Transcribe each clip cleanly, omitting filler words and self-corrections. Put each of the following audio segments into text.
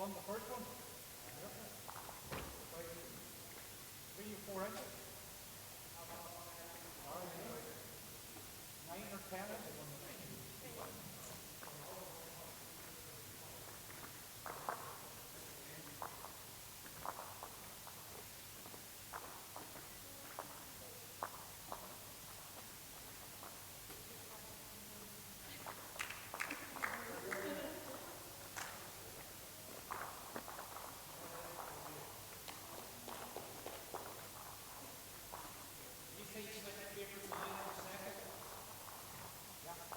on the first one? Yep. Like 3 or 4 inches? All right, like 9 or 10 inches on the thing. You say you let the paper to you in a second? Yeah.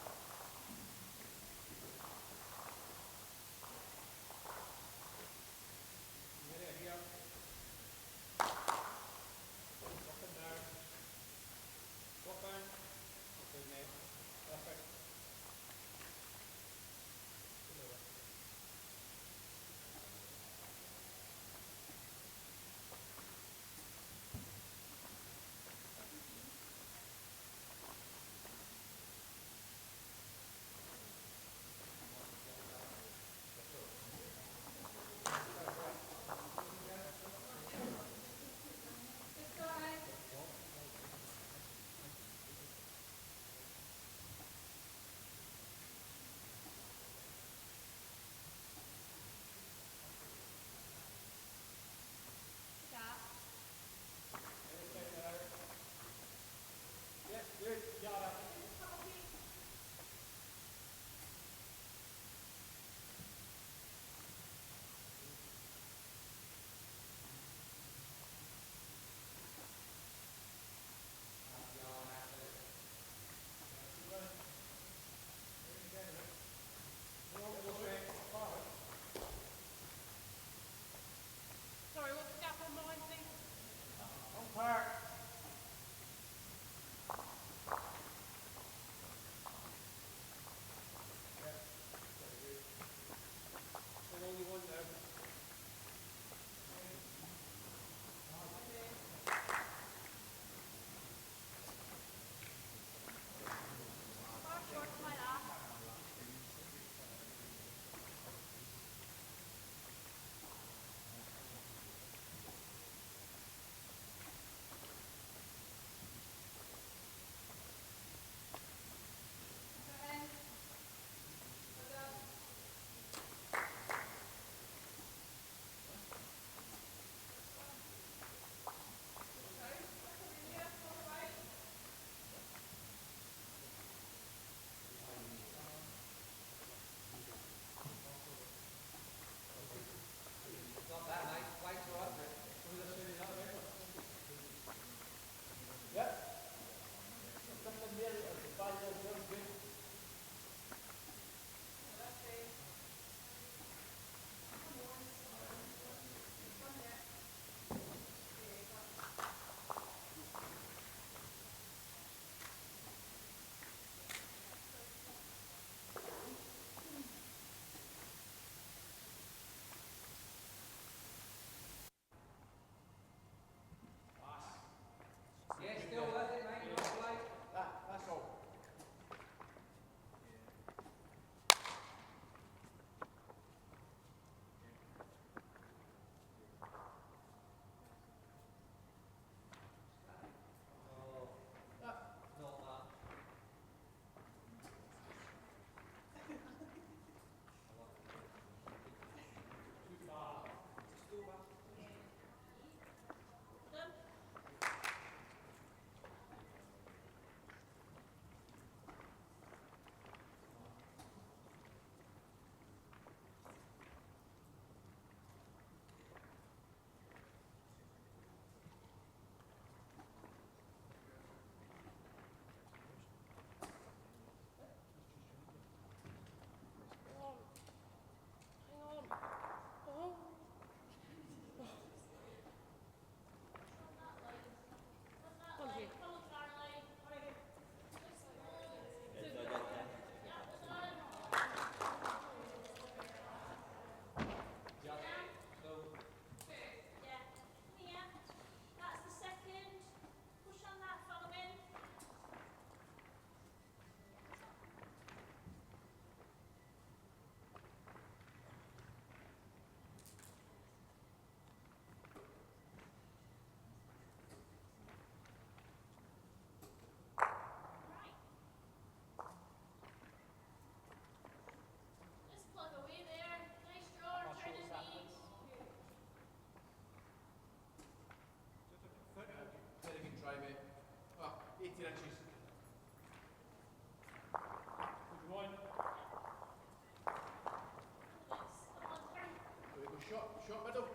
Shot middle.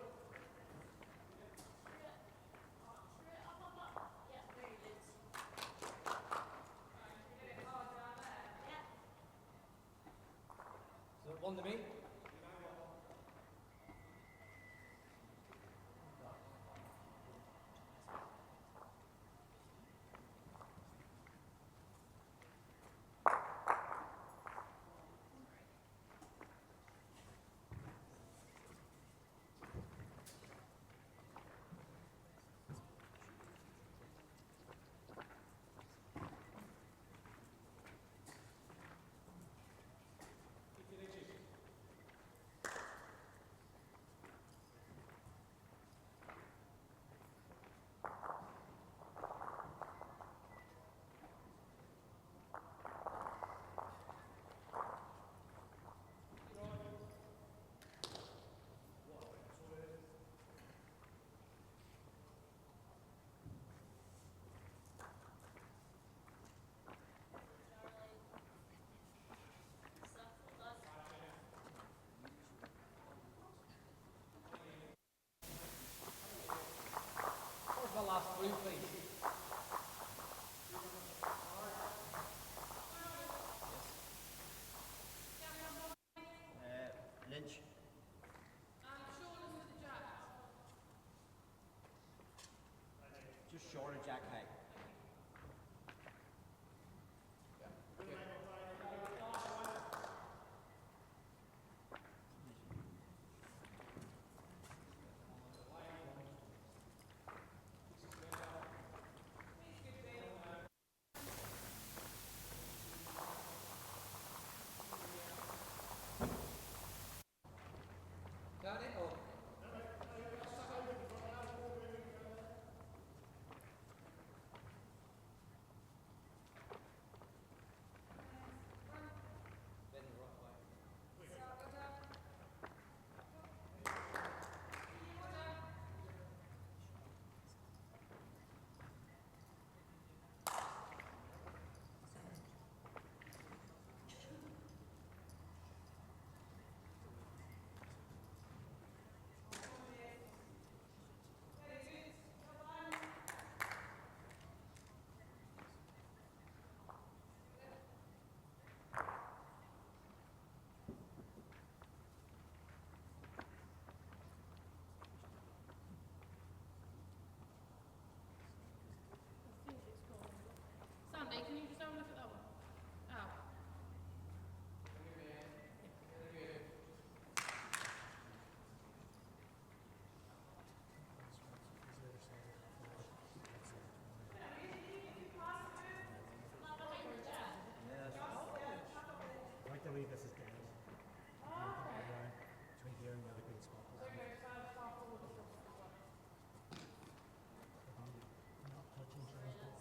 So one to me. What was the last blue, please? Lynch. Shauna's with the Jacks. Just short of Jack Hay. Turn it or? Bend the right way. I think it's gone. Sandy, can you just have a look at that one? Oh. I like the way this is down. Between here and the other green spot. Not touching Shauna's ball.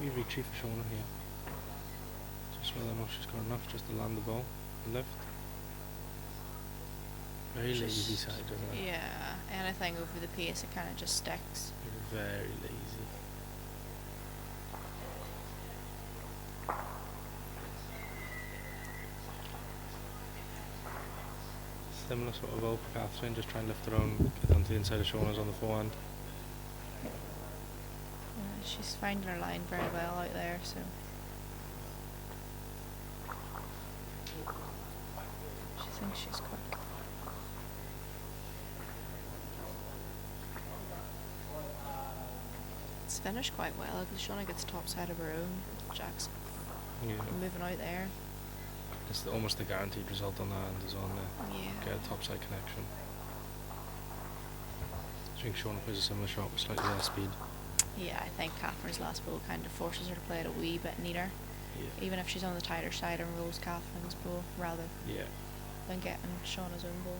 We reach for Shauna here. Just whether or not she's got enough just to land the ball. Lift. Very lazy side, isn't it? Yeah, anything over the pace, it kind of just sticks. Very lazy. Similar sort of ball for Catherine, just try and lift her own, get onto the inside of Shauna's on the forehand. She's finding her line very well out there, so. She thinks she's quick. It's finished quite well because Shauna gets top side of her own. Jack's moving out there. It's almost the guaranteed result on that end as well. Yeah. Get a topside connection. I think Shauna plays a similar shot with slightly less speed. Yeah, I think Catherine's last ball kind of forces her to play it a wee bit neater. Yeah. Even if she's on the tighter side and rolls Catherine's ball rather than getting Shauna's own ball.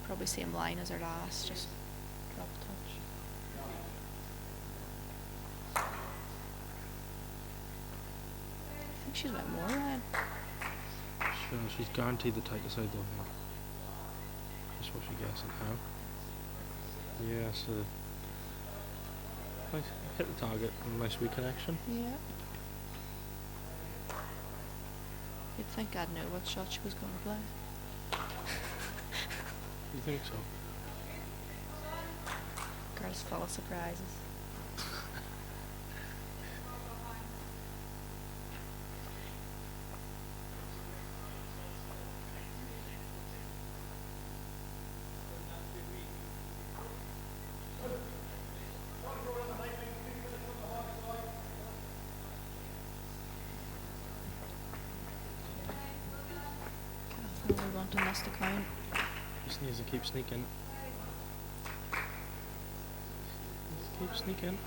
Probably same line as her last, just drop a touch. I think she's went more then. Sure, she's guaranteed the tighter side though, I think. That's what she gets in how. Yeah, so nice, hit the target, nice reconnection. Yeah. You'd think I'd know what shot she was going to play. You think so? Girl's full of surprises. Catherine, we wanting us to count. Just needs to keep sneaking. Keep sneaking.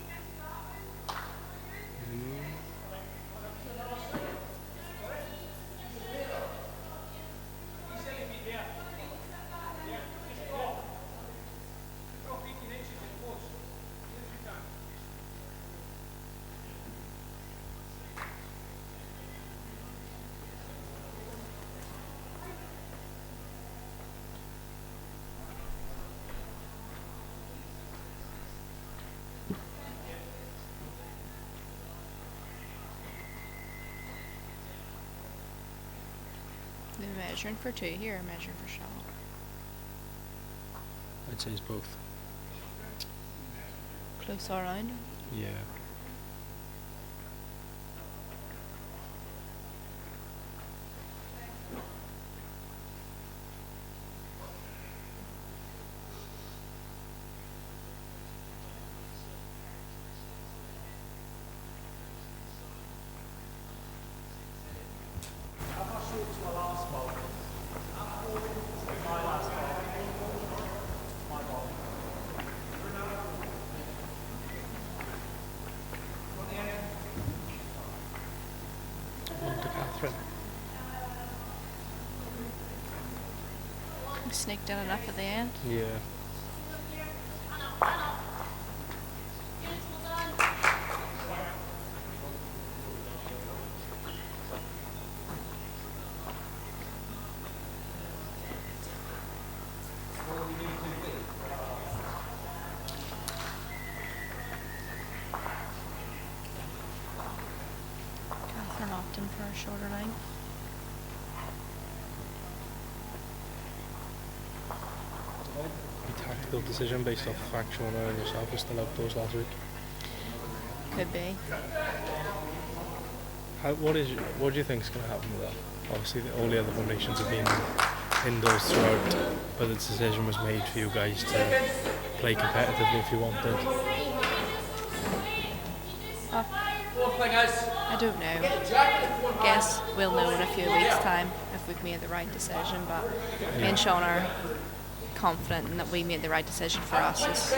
They're measuring for two here, or measuring for shot. I'd say it's both. Close all round. Yeah. On to Catherine. Sneaked in enough at the end. Yeah. Catherine opting for a shorter line. Tactical decision based off the fact Shauna and yourself were still outdoors last week. Could be. What do you think is going to happen with that? Obviously, all the other formations have been indoors throughout, but the decision was made for you guys to play competitively if you wanted. I don't know. Guess we'll know in a few weeks' time if we've made the right decision, but me and Shauna are confident in that we made the right decision for us as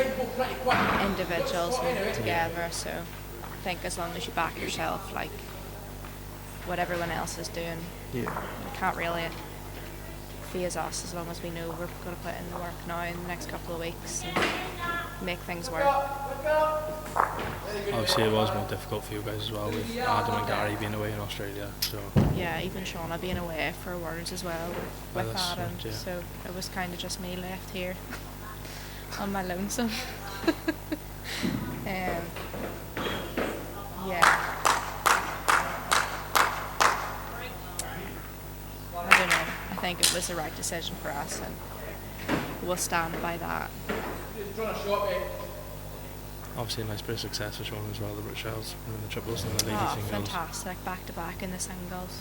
individuals and together, so I think as long as you back yourself, like what everyone else is doing, Yeah. it can't really phase us as long as we know we're going to put in the work now in the next couple of weeks and make things work. Obviously, it was more difficult for you guys as well with Adam and Gary being away in Australia. So Yeah, even Shauna being away for Worlds as well with that's Adam. right, yeah. So it was kind of just me left here on my lonesome. Yeah. I don't know. I think it was the right decision for us, and we'll stand by that. obviously a nice bit of success for Shauna as well, the Rochelles in the triples and the ladies Oh, singles. fantastic. Back to back in the singles.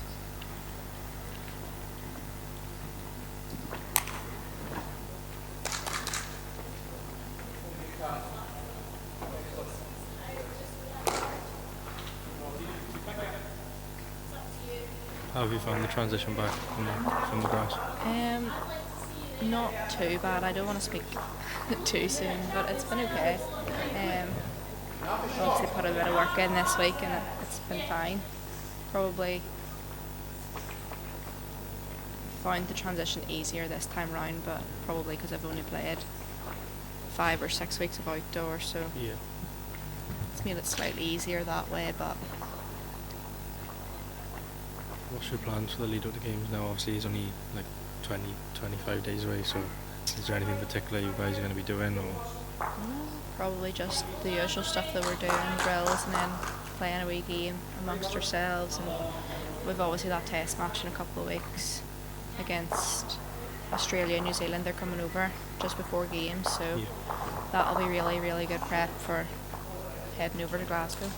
How have you found the transition back from the grass? Not too bad. I don't want to speak too soon, but it's been okay. Obviously put a bit of work in this week and it's been fine. Probably found the transition easier this time round, but probably because I've only played 5 or 6 weeks of outdoor, so Yeah. it's made it slightly easier that way. But What's your plans for the lead up to games now? Obviously he's only like 25 days away, so is there anything particular you guys are going to be doing? Or probably just the usual stuff that we're doing, drills, and then playing a wee game amongst ourselves. And we've obviously that test match in a couple of weeks against Australia and New Zealand. They're coming over just before games, so Yeah. that'll be really, really good prep for heading over to Glasgow.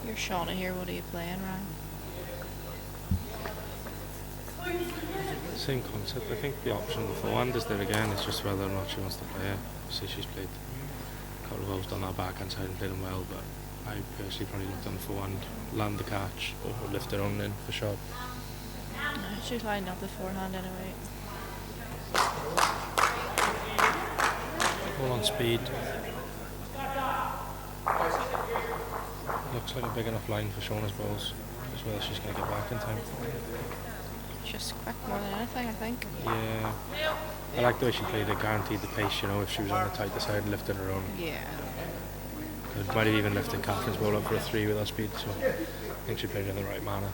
You're Shauna here, what are you playing, Ryan? Same concept. I think the option for one is there again. It's just whether or not she wants to play it. Obviously she's played a couple of holes on our backhand side and played them well, but I personally probably looked on the forehand, land the catch, or lift her own in for shot. She's lined up the forehand anyway. All on speed. Looks like a big enough line for Shauna's balls, as well as she's going to get back in time. Just quick more than anything, I think. Yeah. I like the way she played it, guaranteed the pace, you know, if she was on the tighter side and lifted her own. Yeah. It might have even lifted Catherine's ball up for a 3 with her speed, so I think she played it in the right manner.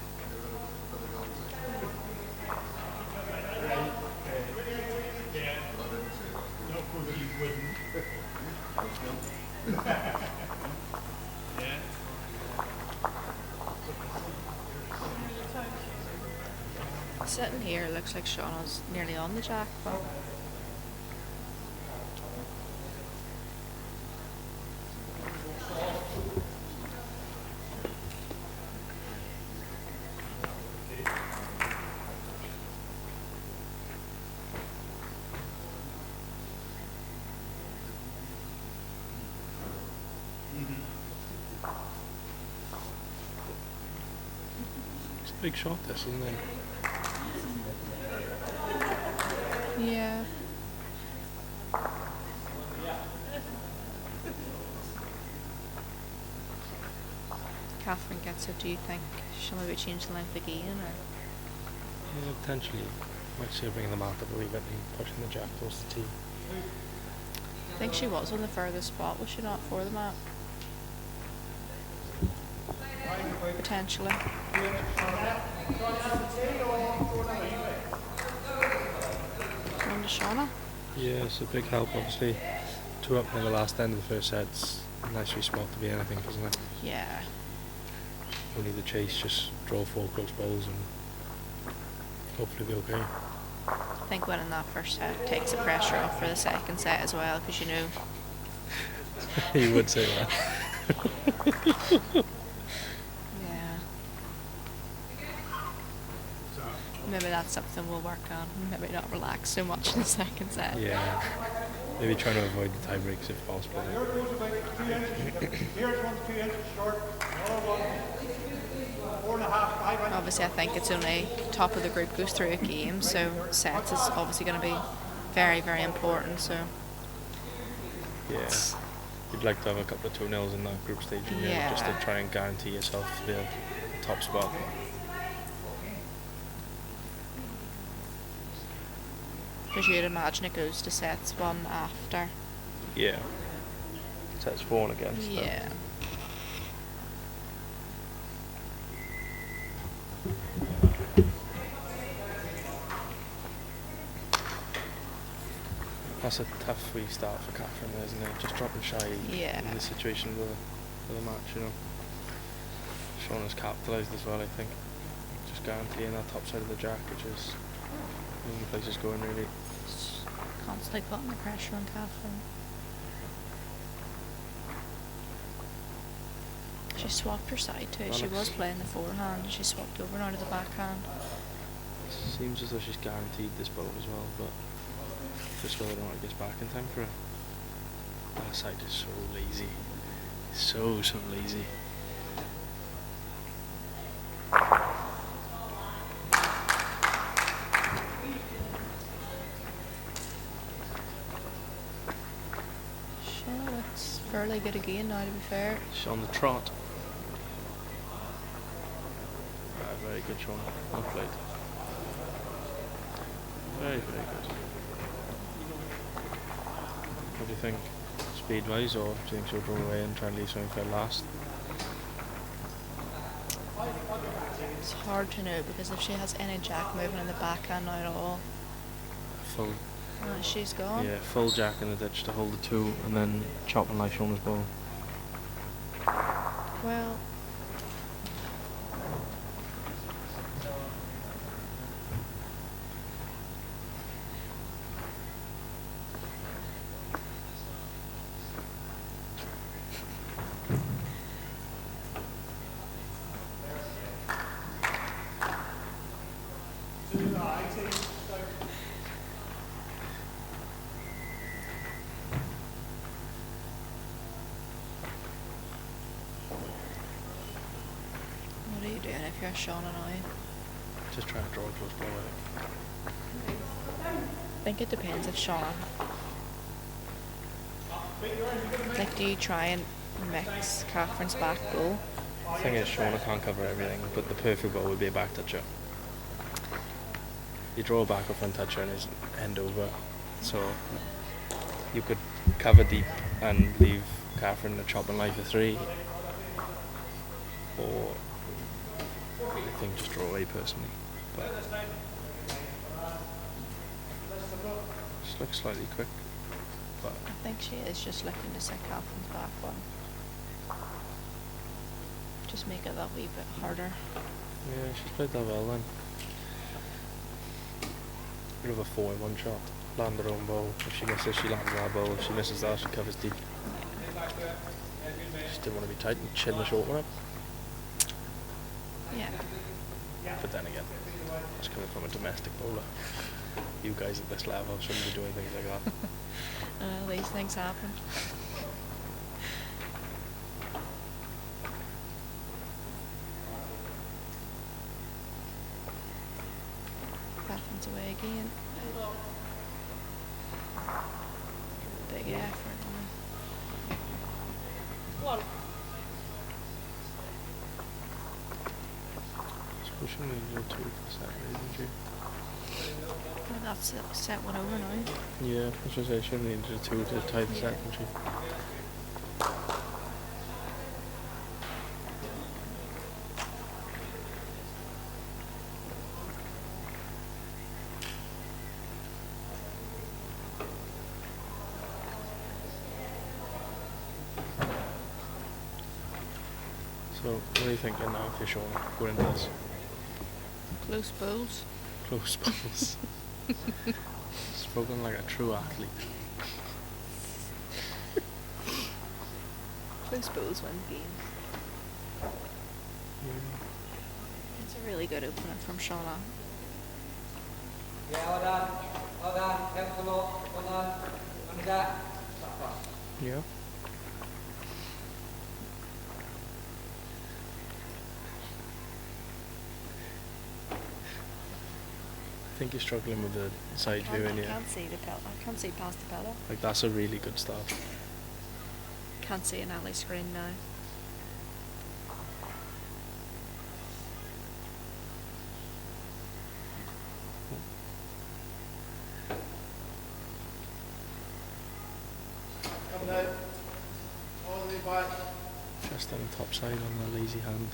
Sitting here, it looks like Shauna's nearly on the jack, but It's a big shot, this, isn't it? yeah. Catherine gets it. Do you think she'll maybe change the length again, or? Yeah, potentially. Might see her bringing the mark up a wee bit and pushing the jack towards the tee. I think she was on the furthest spot, was she not, for the map? Potentially. On to Shauna. Yeah, it's a big help, obviously. 2 up near the last end of the first set. It's a nice wee spot to be in, I think, isn't it? Yeah. Only the chase, just draw 4 close balls and hopefully be okay. I think winning that first set takes the pressure off for the second set as well, because you know. You would say that. Yeah. Maybe that's something we'll work on. Maybe not relax so much in the second set. Yeah. Maybe trying to avoid the tie breaks if possible. Here it goes about 2 inches. Here's 1 2 inches short. Another one. 4.5, 5 inches. Obviously, I think it's only top of the group goes through a game, so sets is obviously going to be very, very important. So Yeah. You'd like to have a couple of 2-0s in that group stage, wouldn't you? Just to Yeah. try and guarantee yourself the top spot. Because you'd imagine it goes to sets one after. Yeah. Sets 4 against them. Yeah. That's a tough wee start for Katherine, isn't it? Just dropping shy Yeah. in the situation of the match, you know. Shauna's capitalised as well, I think. Just guaranteeing that top side of the jack, which is the only place it's going, really. Just constantly putting the pressure on Katherine. She swapped her side too. She was playing the forehand and she swapped over now to the backhand. Seems as though she's guaranteed this ball as well, but just whether or not it gets back in time for her. That side is so lazy. So lazy. She looks fairly good again now, to be fair. She's on the trot. Very good, Shauna. Well played. Very good. What do you think? Speed-wise, or do you think she'll draw away and try and leave something for last? It's hard to know because if she has any jack moving in the backhand now at all, Full, she's gone. yeah, full jack in the ditch to hold the 2, and then chopping like Shauna's ball. Well, what are you doing if you're Shauna now? Just trying to draw a close ball, I think. I think it depends if Shauna. Like, do you try and mix Catherine's back goal? The thing is, Shauna can't cover everything, but the perfect ball would be a back toucher. You draw a back or front toucher and it's end over, so you could cover deep and leave Katherine a chopping line for 3, or I think just draw away personally. But just looks slightly quick, but I think she is just looking to set Catherine's back one. Just make it that wee bit harder. yeah, she's played that well then. Bit of a 4 in 1 shot. Land her own ball. If she misses, she lands that ball. If she misses that, she covers deep. Just didn't want to be tight and chin the short one up. Yeah. But then again, it's coming from a domestic bowler. You guys at this level shouldn't be doing things like that. These things happen. Catherine's away again. Big effort. So she needs a 2 for the set, isn't she? Well, that's it. Set one over now. Yeah, I was going to say she needs a 2 to tie the set, didn't she? So, what are you thinking now if you're Shauna going into this? Close bowls. Close balls. Spoken like a true athlete. Close bowls win games. It's a really good opener from Shauna. Yeah, well done. Well done. Help the lot. Well done. Only that. Yeah. I think you're struggling with the side view in I here. can't see the I can't see past the pillow. Like, that's a really good start. Can't see an alley screen now. Coming out. All the way back. Just on the top side on the lazy hand.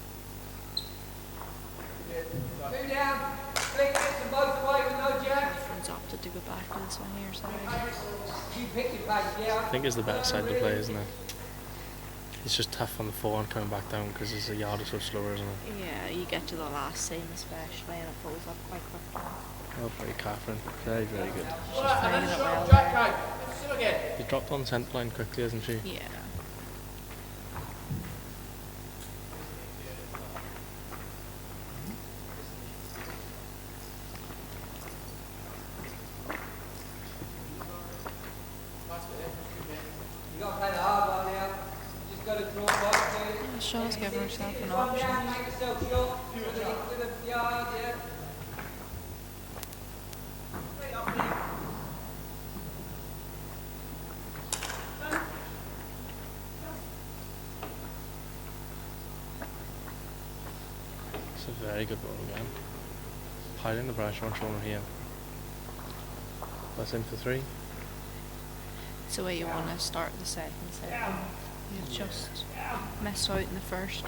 Two down. Flick it to both away with no jack. Everyone's opted to go back to this one here side. You pick your pace, yeah. I think it's the better side to play, isn't it? It's just tough on the forehand coming back down because it's a yard or so slower, isn't it? Yeah, you get to the last seam especially and it pulls up quite quickly. Well played, Catherine. Very, very good. She's playing it well there. She dropped on the centre line quickly, hasn't she? Yeah. You got to play the hard one now. You just got to draw both two. Shauna's giving herself an Come option. down, make yourself short. To the yard, yeah. It's a very good ball again. Piling the pressure on Shauna here. That's in for 3. It's the way you want to start the second set. You've just missed out in the first.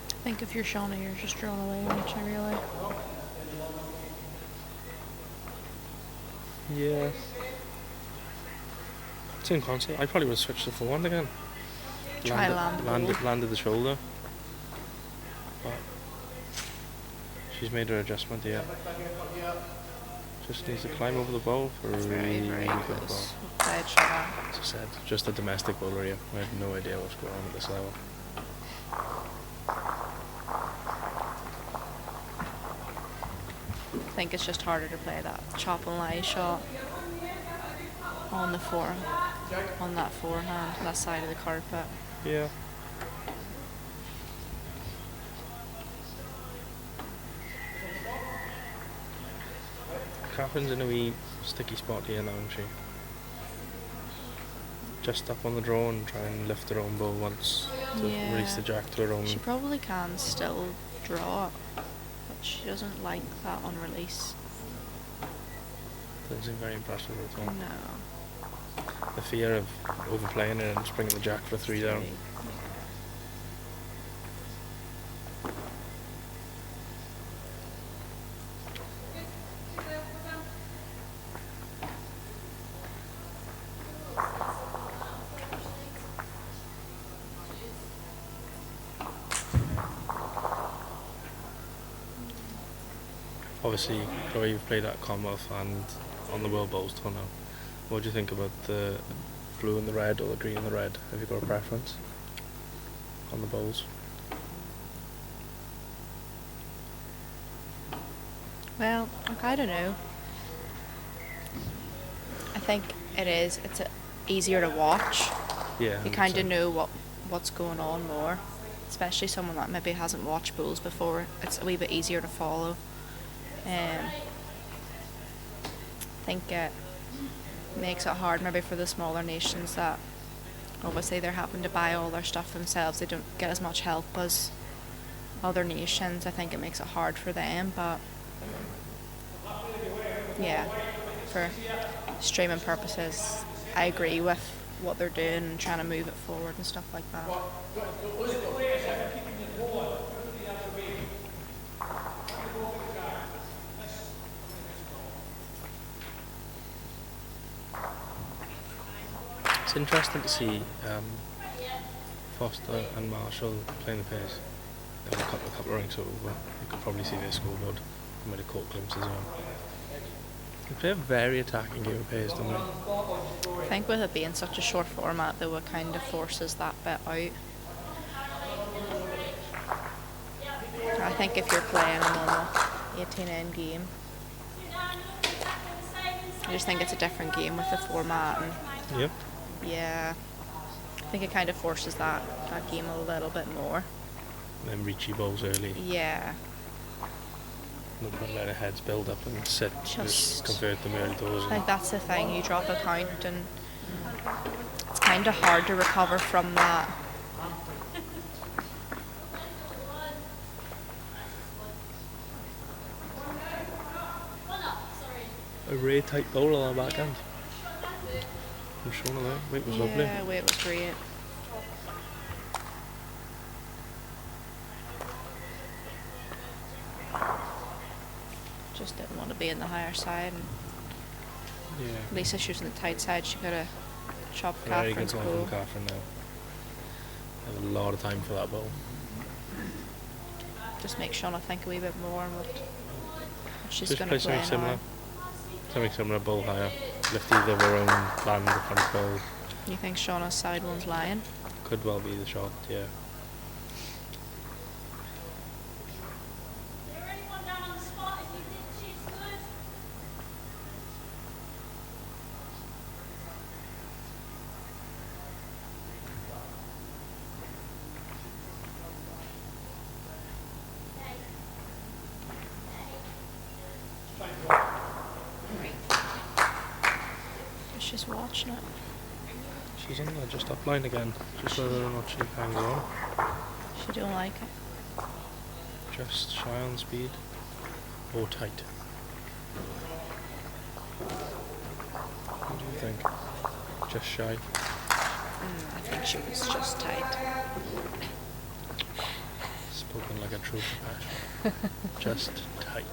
I think if you're Shauna, you're just drawn away, aren't you, really? Yeah. It's in concert. I probably would have switched to forehand again. Try land the ball. Landed the shoulder. But she's made her adjustment here. Just needs to climb over the ball for a Very, really, very really good ball. close. Bad shot. As I said, just a domestic bowler here. We have no idea what's going on at this level. I think it's just harder to play that chop and lie shot on the on that forehand, that side of the carpet. Yeah. Catherine's in a wee sticky spot here now, isn't she? Just up on the draw and try and lift her own ball once to Yeah. release the jack to her own. She probably can still draw it, but she doesn't like that on release. Doesn't seem very impressive at all. No. The fear of overplaying it and just bringing the jack for 3 down. Obviously, Chloe, you've played at Commonwealth and on the World Bowls tour now. What do you think about the blue and the red or the green and the red? Have you got a preference on the bowls? Well, look, I don't know. I think it is. It's easier to watch. Yeah. You kind of know what's going on more, especially someone that maybe hasn't watched bowls before. It's a wee bit easier to follow. I think it makes it hard maybe for the smaller nations that obviously they're having to buy all their stuff themselves. They don't get as much help as other nations. I think it makes it hard for them, but yeah, for streaming purposes, I agree with what they're doing and trying to move it forward and stuff like that. It's interesting to see Foster and Marshall playing the pace. They're a couple of ranks over. You could probably see their scoreboard. I might have caught glimpses of them. They play a very attacking game of pace, don't they? I think with it being such a short format, though, it kind of forces that bit out. I think if you're playing a normal 18-end game, I just think it's a different game with the format. And Yep. yeah, think it kind of forces that game a little bit more. And then reachy balls early. Yeah. Not let the heads build up and sit. Just convert them early doors. I think that's the thing. You drop a count and it's kind of hard to recover from that. A really tight bowl on the backhand. From Shauna there. Weight was lovely. Yeah, weight was great. Just didn't want to be in the higher side. And Yeah. Lisa, she was on the tight side. She could have chopped Very good Catherine's one goal. from Catherine now. Had a lot of time for that bowl. Just make Shauna think a wee bit more on what she's Just going play to play something similar. now. Something similar, bowl higher. Lift either of her own land, the front bowl. You think Shauna's side one's lying? Could well be the shot, yeah. Is there anyone down on the spot if you think she's good? She's watching it. She's on the just up line again. Just whether or not she hangs on. She don't like it. Just shy on speed. Or tight. What do you think? Just shy. I think she was just tight. Spoken like a true professional. Just tight.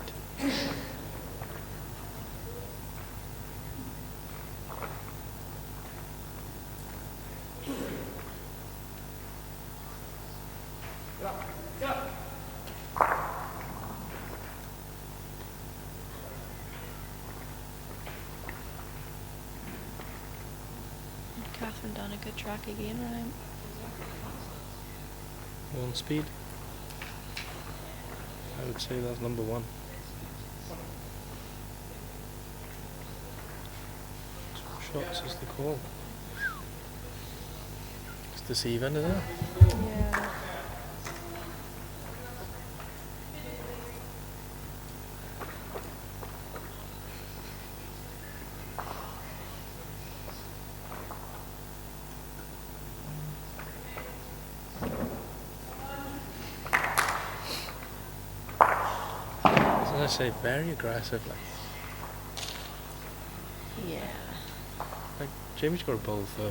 Catherine done a good track again, right? One speed. I would say that's number one. Shots is the call. It's deceiving, isn't it? Yeah. As I say, very aggressive. Yeah. Like Jamie's got a bowl for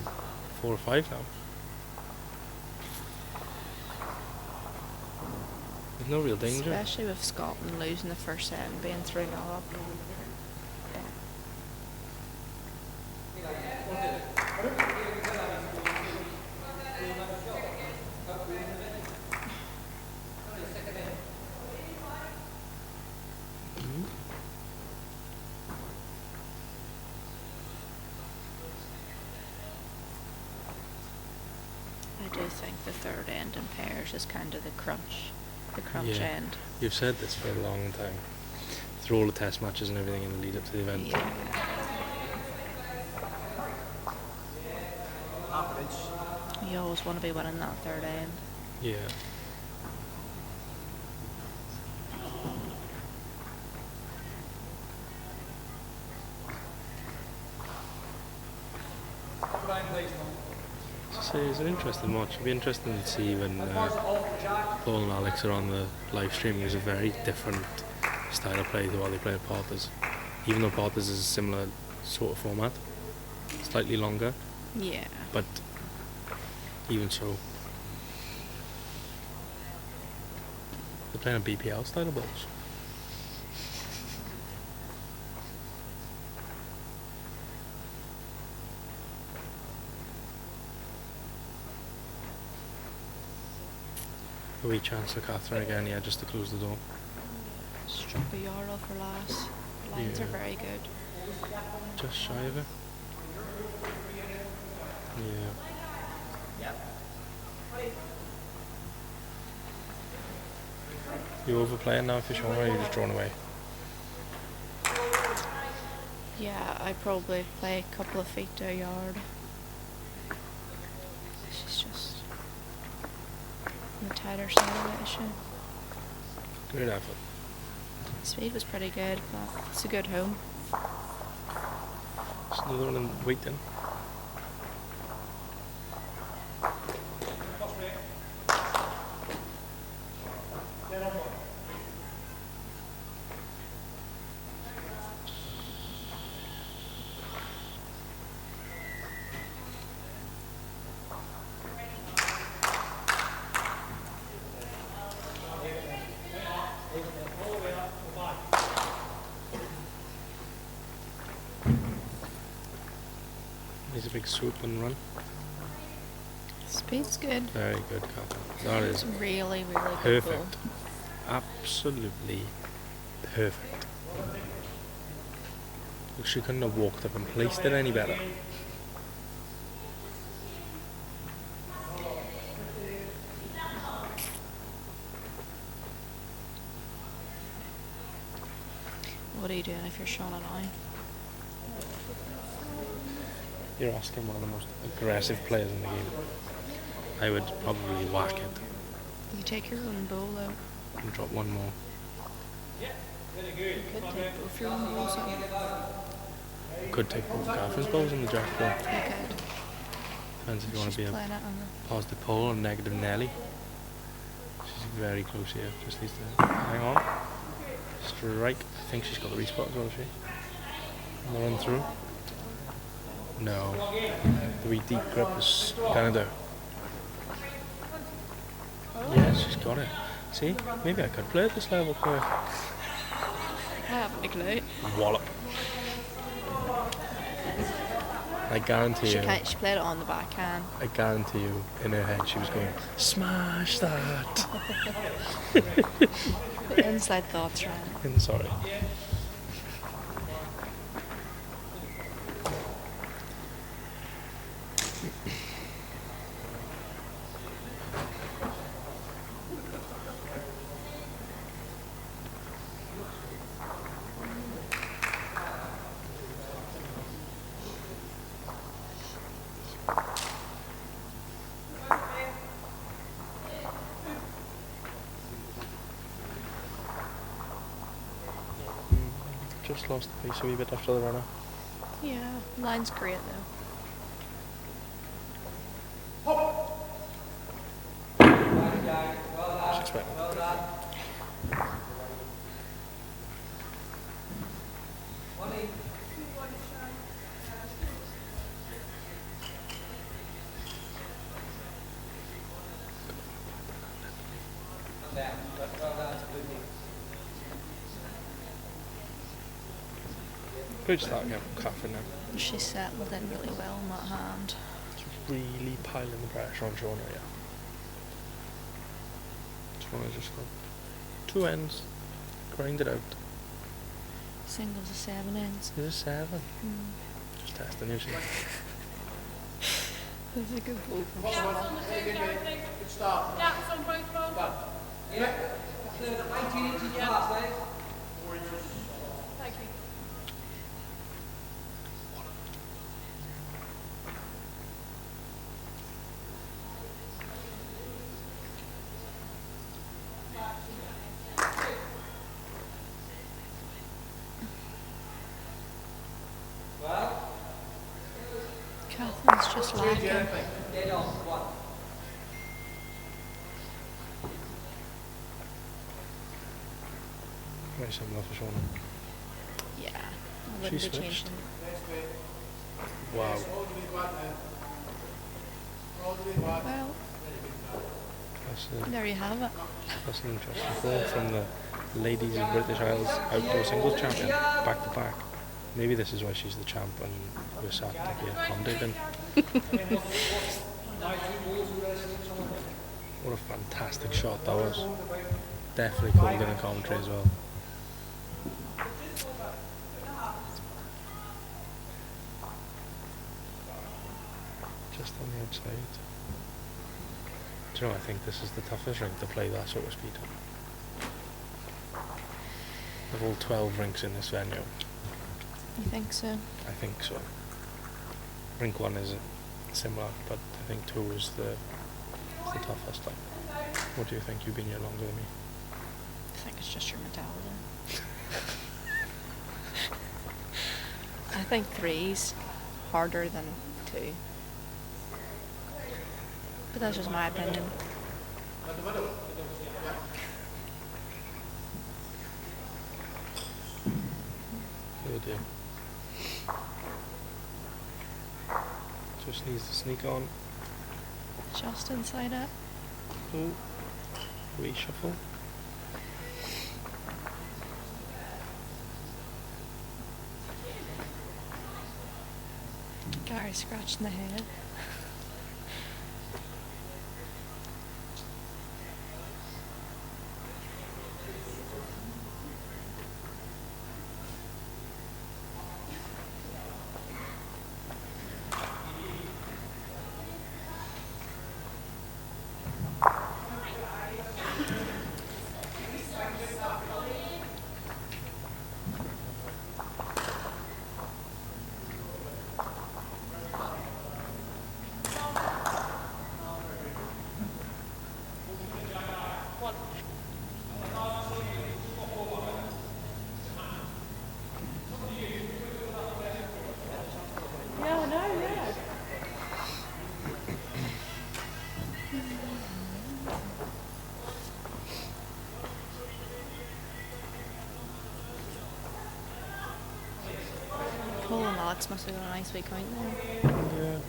4 or 5 now. There's no real danger. Especially with Scotland losing the first set and being 3-0 up. I do think the third end in pairs is kind of the crunch Yeah. end. You've said this for a long time. Through all the test matches and everything in the lead up to the event. Yeah. Average. You always want to be winning that third end. Yeah. So it's an interesting watch. It'll be interesting to see when Paul and Alex are on the live stream. It's a very different style of play to what they play at Potters. Even though Potters is a similar sort of format, slightly longer, Yeah. but even so, they're playing a BPL style of balls. A wee chance for Catherine again, yeah, just to close the door. Struck a yard off her last. The lines Yeah. are very good. Just shy of it. Yeah. You overplaying now for Shauna, or are you just drawn away? Yeah, I probably play a couple of feet to a yard. on the tighter side of it, is she? Great effort. Speed was pretty good, but it's a good home. It's another one in Wheaton. He's a big swoop and run. Speed's good. Very good, Catherine. That is Really, really good ball. perfect. Absolutely perfect. Look, she couldn't have walked up and placed it any better. What are you doing if you're Shauna now? You're asking one of the most aggressive players in the game. I would probably whack it You take your own ball out. and drop one more. You could take both your own balls out. Could take both Catherine's balls in the jack ball. You could. Depends if you want She's to be a playing it on the... positive pole or negative Nelly. She's very close here. Just needs to hang on. Strike. I think she's got the respot as well, has she? And the run through. No. The wee deep grip is gonna do. Yes, she's got it. See? Maybe I could play at this level, Chloe. I haven't a clue. Wallop. I guarantee She, you. she played it on the backhand. I guarantee you, in her head, she was going, smash that. The inside thoughts, Ryan. I'm sorry. Just lost the pace a wee bit after the runner. Yeah, line's great though. I was expecting that. Good start again from Catherine now. She settled in really well on that hand. It's really piling the pressure on Shauna, yeah. Shauna's just got 2 ends, grind it out. Singles of 7 ends. Is it 7? Just testing you, see. That's a good ball from Gaps Shauna. on the two, Dorothy. Good start. Gaps on both balls. Yeah. So 19 inches past, eh? Thank you. Well, Catherine's just lacking. dead on. One. Very similar for Shauna. Yeah, I wouldn't She be switched. changing. Wow. Well, That's, there you have it. that's an interesting call from the ladies of British Isles outdoor singles champion, back to back. Maybe this is why she's the champ and we're sat here commentating. What a fantastic shot that was. Definitely called in a commentary as well. Just on the outside. Do you know, I think this is the toughest rink to play that sort of speed on. Of all 12 rinks in this venue, You think so? I think so. Rink 1 is similar, but I think 2 is the toughest. Like. What do you think? You've been here longer than me. I think it's just your mentality. I think 3's harder than 2. But that's just my opinion. Good deal. Just needs to sneak on. Just inside it. Oh, reshuffle. Gary scratching the head. Yeah, no, yeah. Cole and Alex must have got a nice week out there. Yeah.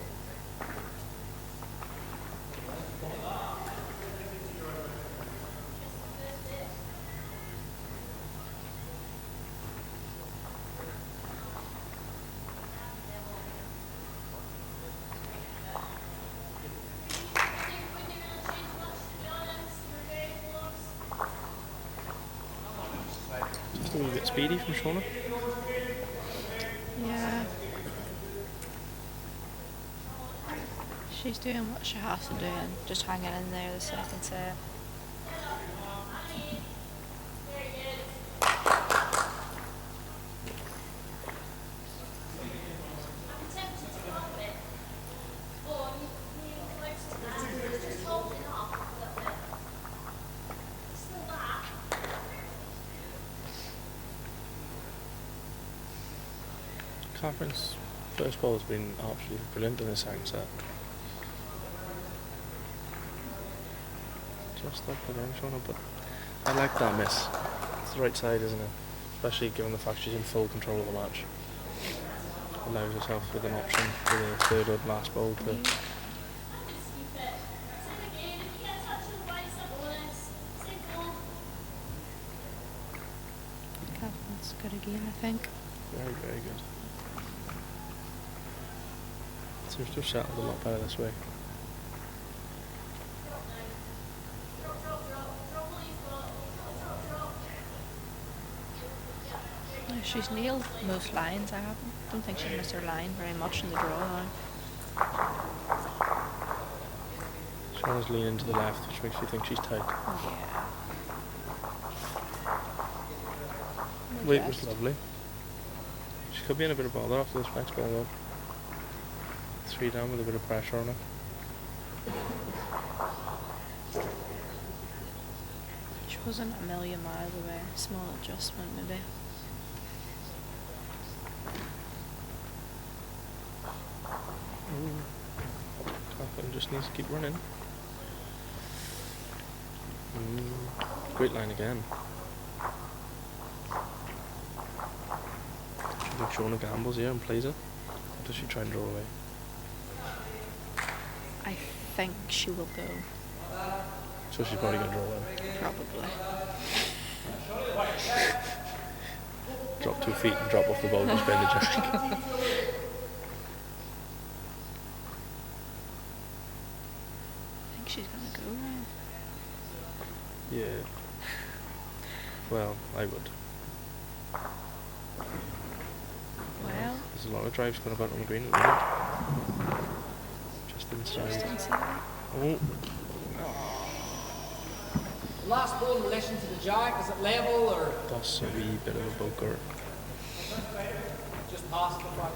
Just a wee bit speedy from Shauna. Yeah. She's doing what she has to do and just hanging in there the second set. Catherine's first ball has been absolutely brilliant in the second set. Just up and down, Shauna, but I like that miss. It's the right side, isn't it? Especially given the fact she's in full control of the match. Allows herself with an option for the third or last ball to. Catherine's good again, I think. Very, very good. Seems to have settled a lot better this way. She's nailed most lines. I don't think she missed her line very much in the draw now. Shauna's leaning to the left, which makes you think she's tight. Yeah. Weight was lovely. She could be in a bit of bother after this next ball though. 3 down with a bit of pressure on her. She wasn't a million miles away. Small adjustment maybe. Katherine just needs to keep running. Great line again. Do you think Shauna gambles here and plays it? Or does she try and draw away? I think she will go. So she's probably going to draw away. Probably. Drop 2 feet and drop off the ball and spin the jack. I think she's gonna go now. Yeah. Well, I would. Well, There's a lot of drives going about on the green at the minute. Just inside. just inside. Oh, Last ball in relation to the jack, is it level or that's a wee bit of a bunker. just past the front?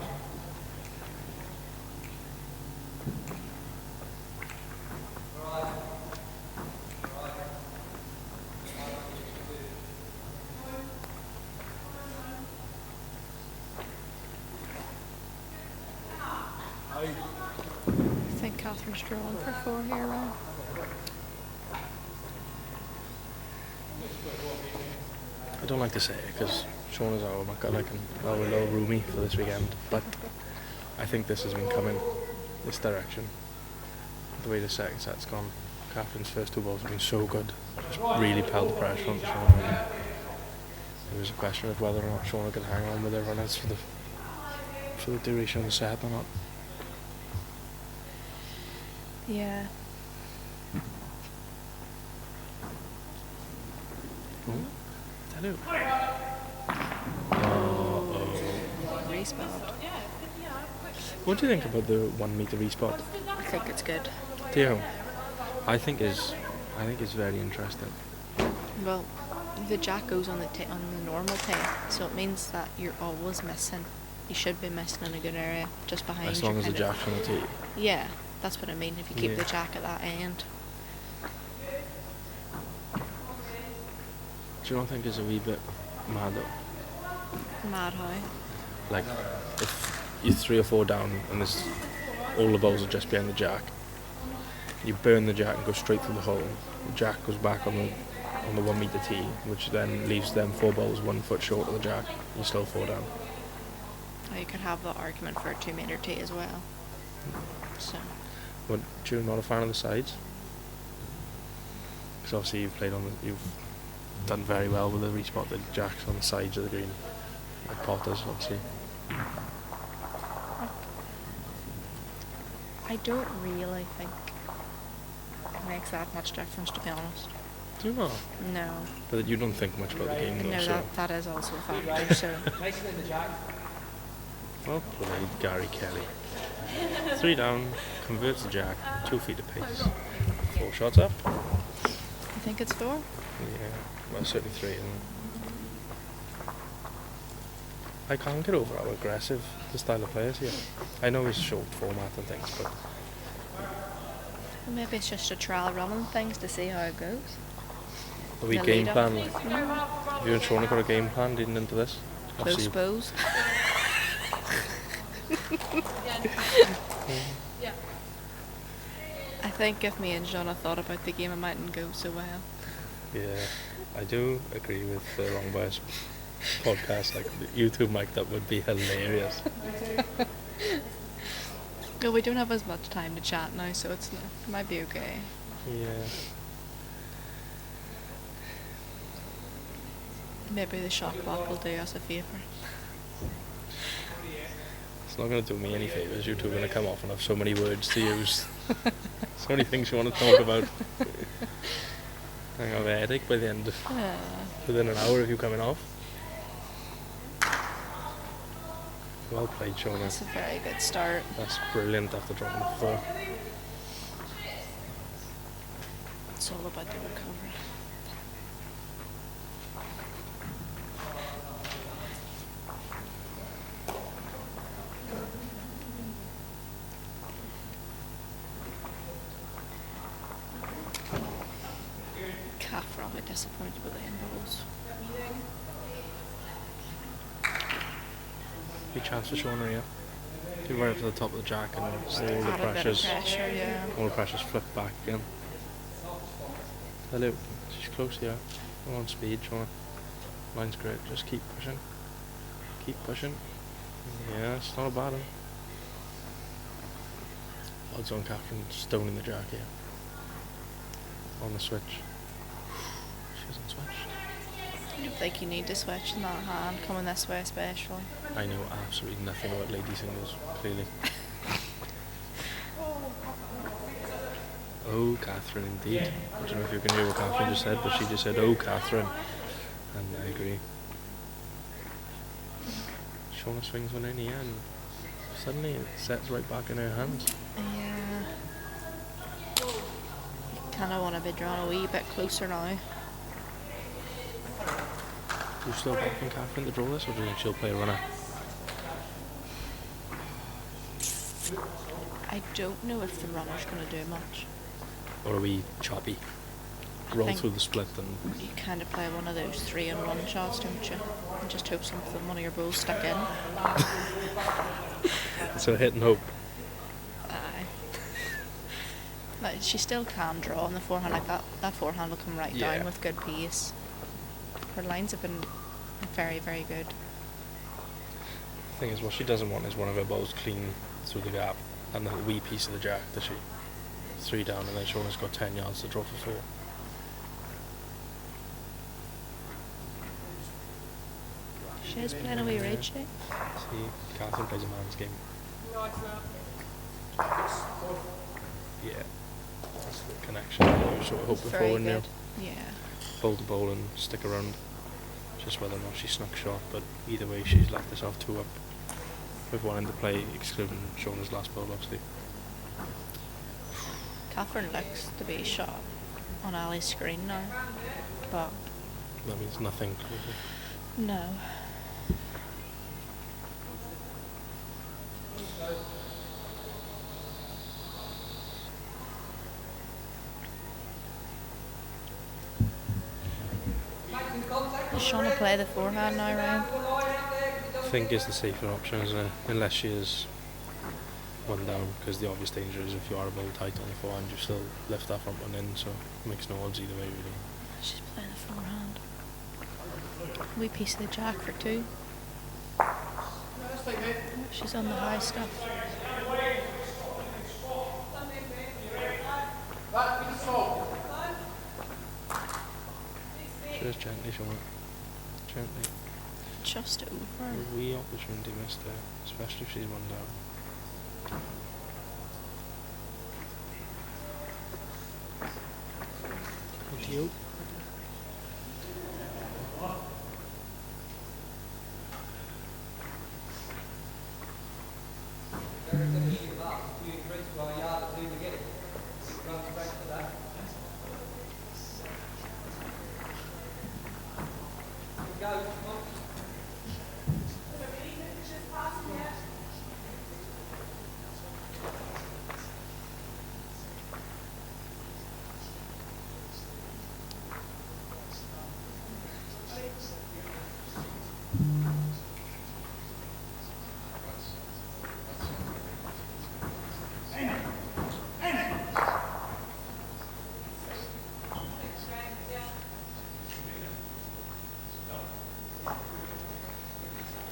I think Catherine's drawn for 4 here, Ryan. I don't like to say it because Shauna's our little roomie for this weekend, but I think this has been coming this direction. The way the second set's gone, Catherine's first 2 balls have been so good, just really held the pressure on Shauna. It was a question of whether or not Shauna could hang on with her runners for the duration of the set or not. Yeah. Hello. Respot. What do you think about the 1 metre respot? I think it's good. Do you? I think it's very interesting. Well, the jack goes on the normal tee, so it means that you're always missing. You should be missing in a good area, just behind. As long as the jack's on the tee. Yeah, that's what I mean. If you keep Yeah. the jack at that end. Do you not think it's a wee bit mad though? Mad how? Like, if you're 3 or 4 down and all the balls are just behind the jack, you burn the jack and go straight through the hole. The jack goes back on the 1 metre tee, which then leaves them 4 balls 1 foot short of the jack. You're still 4 down. Or you could have that argument for a 2 metre tee as well. So. But you're not a fan of the sides? Because obviously you've done very well with the respotted jacks on the sides of the green, like Potter's obviously. I don't really think it makes that much difference, to be honest. Do you not? No. But you don't think much about the game though, No, so... that is also a factor, so... Nicely in the jack. Well played, Gary Kelly. 3 down, converts the jack, 2 feet of pace. 4 shots up. I think it's 4. Yeah, well certainly 3. And I can't get over how aggressive the style of players here. I know it's short format and things, but... Well, maybe it's just a trial running things to see how it goes. Are we The game lead-up. plan? Like, have you and Shauna got a game plan leading into this? Close Obviously- bows. I think if me and Shauna thought about the game, it mightn't go so well. Yeah, I do agree with the Wrong Bias podcast. Like, you two mic'd up would be hilarious. No, we don't have as much time to chat now, so it might be okay. Yeah. Maybe the shot clock will do us a favour. It's not going to do me any favours. You two are going to come off and have so many words to use. So many things you want to talk about. I have a headache by the end of, within an hour of you coming off. Well played, Shauna. It's a very good start. That's brilliant after dropping the 4. It's all about the recovery. Catherine will be disappointed with the end balls. Big chance for Shauna here. Get right up to the top of the jack and all the Add a bit of pressures. pressure, yeah. All the pressure's flipped back again. Hello. She's close here. Come on, speed, Shauna. Mine's great. Just keep pushing. Keep pushing. Yeah, it's not a bad one. Odds on Catherine stoning the jack here. On the switch. She hasn't switched. I don't think you need to switch in that hand, coming this way especially. I know absolutely nothing about lady singles, clearly. Oh, Catherine, indeed. I don't know if you can hear what Catherine just said, but she just said, oh, Catherine. And I agree. Shauna swings one in here and suddenly it sets right back in her hands. Yeah. Kind of want to be drawn a wee bit closer now. Do you still backing Catherine to draw this, or do you think she'll play a runner? I don't know if the runner's going to do much. Or are we choppy? Roll think- through the split and... You kind of play one of those 3-in-1 shots, don't you? And just hope one of your balls stuck in. So hit and hope. Like, she still can draw on the forehand. Like that forehand will come right Yeah. down with good pace. Her lines have been very, very good. The thing is, what she doesn't want is one of her balls clean through the gap and the wee piece of the jack, does she? 3 down, and then Shauna's got 10 yards to draw for 4. She is playing a wee read, she. See, Catherine plays a man's game. Yeah, that's the connection I was sort of hoping for, Very wouldn't you? good. Yeah. Hold the ball and stick around. Just whether or not she snuck shot, but either way she's left herself 2 up with one into play, excluding Shauna's last ball, obviously. Katherine looks to be shot on Ali's screen now, but That means nothing. no. Does Shauna play the forehand now, Ryan? I think is the safer option, isn't it? Unless she is 1 down, because the obvious danger is if you are a ball tight on the forehand, you still lift that front one in, so it makes no odds either way, really. She's playing the forehand. Wee piece of the jack for 2. She's on the high stuff. Just gently, Shauna. Gently. Just over. A wee opportunity missed there, especially if she's 1 down. Thank you.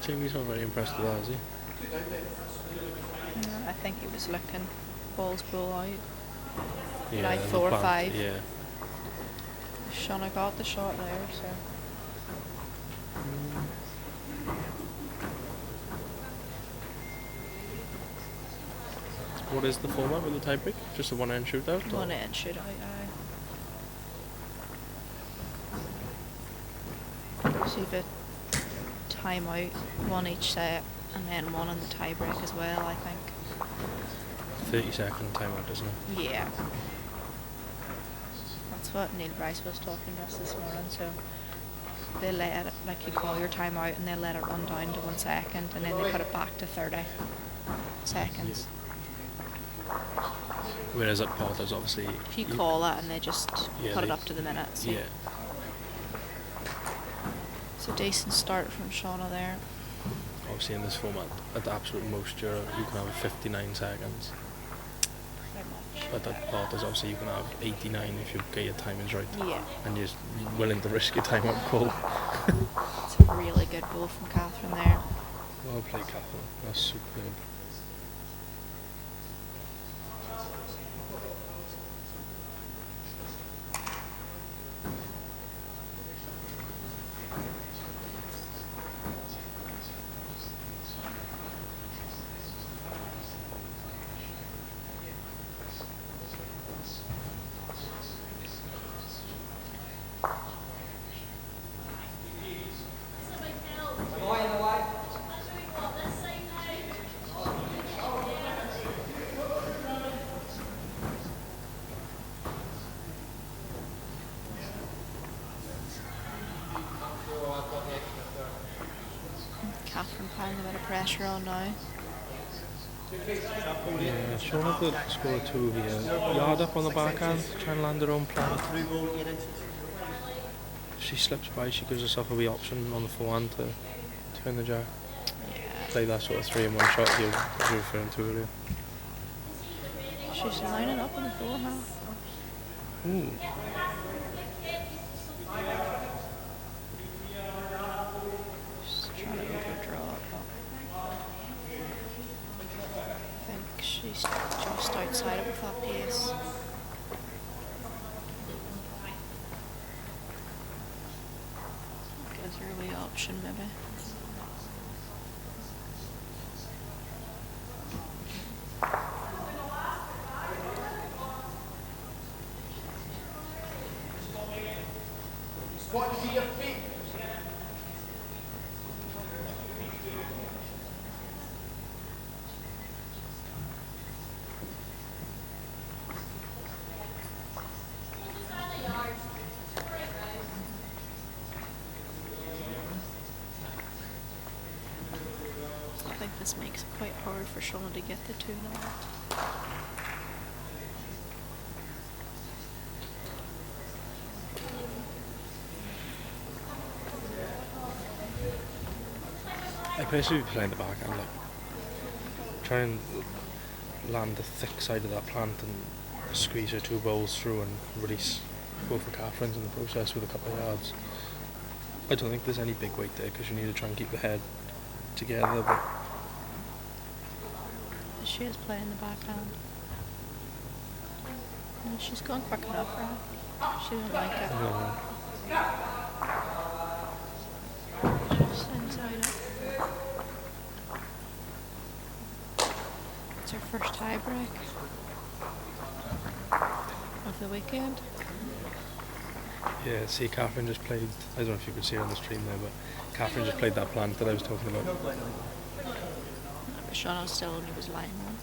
Jamie's not very impressed with that, is he? No, I think he was looking balls pull out. Yeah, Like the 4 or plant, 5. Yeah. Shauna got the shot there, so. What is the format with the tie break? Just a 1-end shootout? or- 1 in shootout, aye. So you've a timeout, 1 each set, and then 1 on the tie break as well, I think. 30-second timeout, isn't it? Yeah. That's what Neil Bryce was talking to us this morning, so they let it, like you call your timeout and they let it run down to 1 second and then they put it back to 30 seconds. Whereas at Potters, obviously... If you call it and they just Yeah, put it they- up to the minute. So. Yeah. So decent start from Shauna there. Obviously in this format, at the absolute most, you can have 59 seconds. Very much. But at Potters, obviously you can have 89 if you get your timings right. Yeah. And you're willing to risk your timeout call. It's a really good ball from Katherine there. Well played, Catherine. That's superb. Katherine piling a bit of pressure on now. Yeah, Shauna could score 2 here. Yard up on the backhand, try and land her own plan. She slips by, she gives herself a wee option on the forehand to turn the jack. Yeah. Play that sort of 3-in-1 shot you're referring to earlier. She's lining up on the forehand. Ooh. She's trying to overdraw it, but I think she's just outside it with that pace. Gives her a wee option, maybe. Squat to your feet. I think this makes it quite hard for Shauna to get the 2-0. I personally be playing the backhand, like try and land the thick side of that plant and squeeze her 2 balls through and release both of Catherine's in the process with a couple of yards. I don't think there's any big weight there because you need to try and keep the head together, but She is playing the backhand. And she's gone quick enough for her. She doesn't like it. no. Just inside it. It's her first tie break of the weekend. Yeah, see, Catherine just played, I don't know if you could see her on the stream there, but Catherine just played that plant that I was talking about. But Shauna still only was lying on.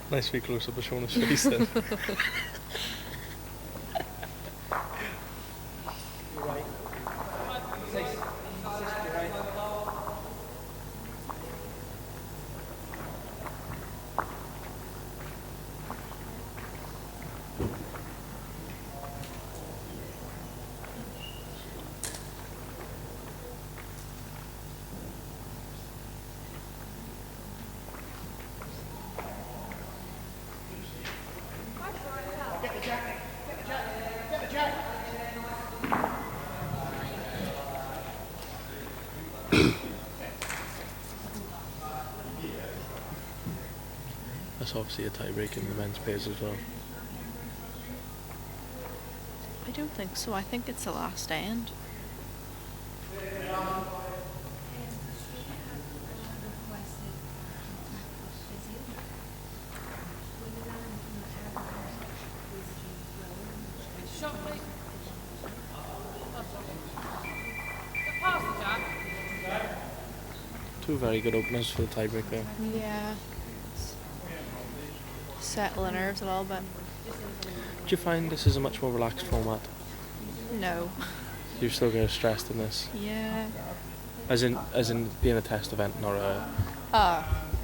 Nice wee close up of Shauna's face then. That's obviously a tie break in the men's pairs as well. I don't think so. I think it's the last end. Two very good openers for the tie break there. Yeah. Settle the nerves a little bit. Do you find this is a much more relaxed format? No. You still get stressed in this? Yeah. As in being a test event, not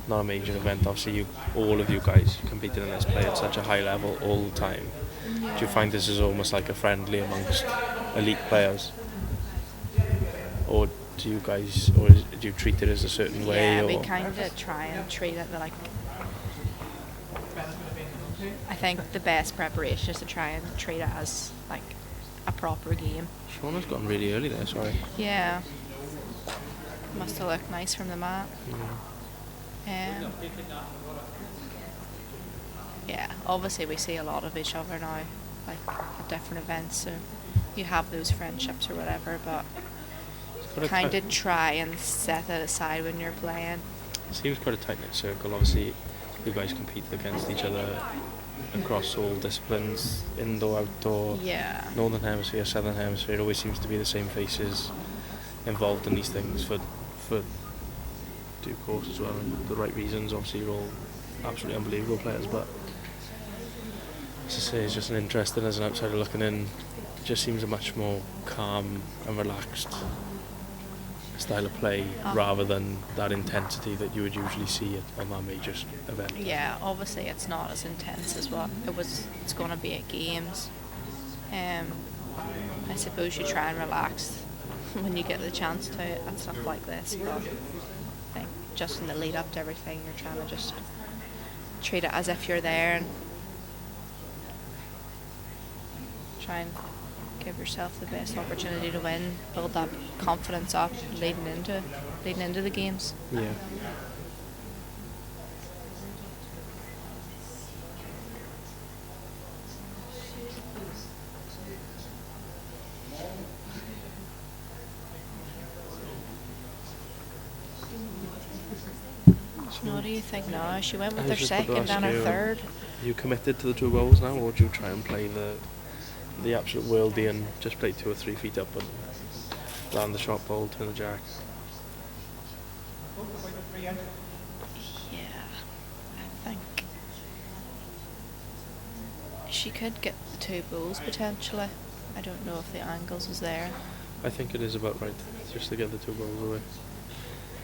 a major event. Obviously, all of you guys competing in this play at such a high level all the time. Yeah. Do you find this is almost like a friendly amongst elite players, or do you treat it as a certain way? Yeah, or? we kind of try and treat it like. I think the best preparation is to try and treat it as like a proper game. Shauna's gotten really early there. Sorry. Yeah. Must have looked nice from the mat. Yeah. Yeah, obviously we see a lot of each other now, like at different events, so you have those friendships or whatever, but kind of try and set it aside when you're playing. It seems quite a tight-knit circle. Obviously, you guys compete against each other across all disciplines, indoor, outdoor, Yeah. Northern Hemisphere, Southern Hemisphere. It always seems to be the same faces involved in these things for due course as well, and the right reasons. Obviously, you're all absolutely unbelievable players, but as I say, it's just an interesting as an outsider looking in. It just seems a much more calm and relaxed style of play rather than that intensity that you would usually see on that major event. Yeah, obviously it's not as intense as what it's going to be at games. I suppose you try and relax when you get the chance to at stuff like this, but I think just in the lead up to everything you're trying to just treat it as if you're there and try and give yourself the best opportunity to win, build that confidence up leading into the games. Yeah. So what do you think now? She went with I her was just about to second and ask her you, third. You committed to the 2 bowls now, or would you try and play the absolute worldie and just play 2 or 3 feet up and land the short bowl, turn the jack? Yeah, I think she could get the 2 bowls potentially. I don't know if the angles is there. I think it is about right, just to get the 2 bowls away.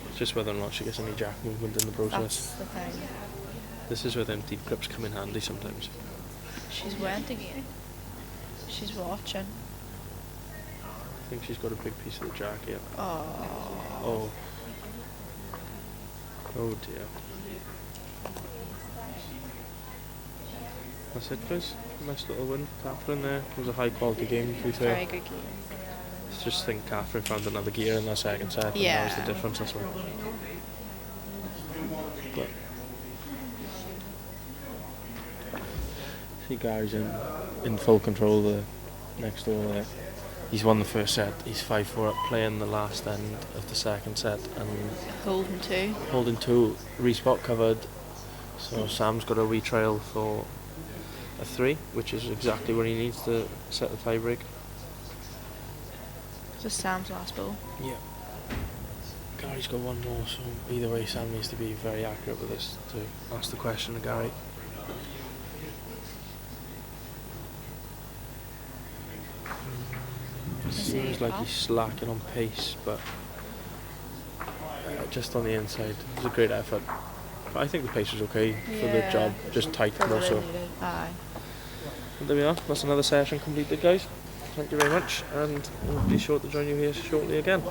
It's just whether or not she gets any jack movement in the process. That's the thing. This is where them deep grips come in handy sometimes. She's went again. She's watching. I think she's got a big piece of the jack here. Oh. Oh dear. That's it, guys. Nice little win for Katherine there. It was a high quality game, to be fair. Very good game. I just think Katherine found another gear in that second set, and that was the difference, that's all. But see Gary's in full control the next door there. He's won the first set, he's 5-4 up, playing the last end of the second set and Holding 2, respot covered. So Sam's got a wee trail for a 3, which is exactly what he needs to set the tie break. Just Sam's last ball. Yeah. Gary's got 1 more, so either way Sam needs to be very accurate with this to ask the question to Gary. Seems like he's slacking on pace, but just on the inside. It was a great effort. But I think the pace was okay for the job, just tight more so. Aye. And there we are, that's another session completed, guys. Thank you very much, and we'll be sure to join you here shortly again.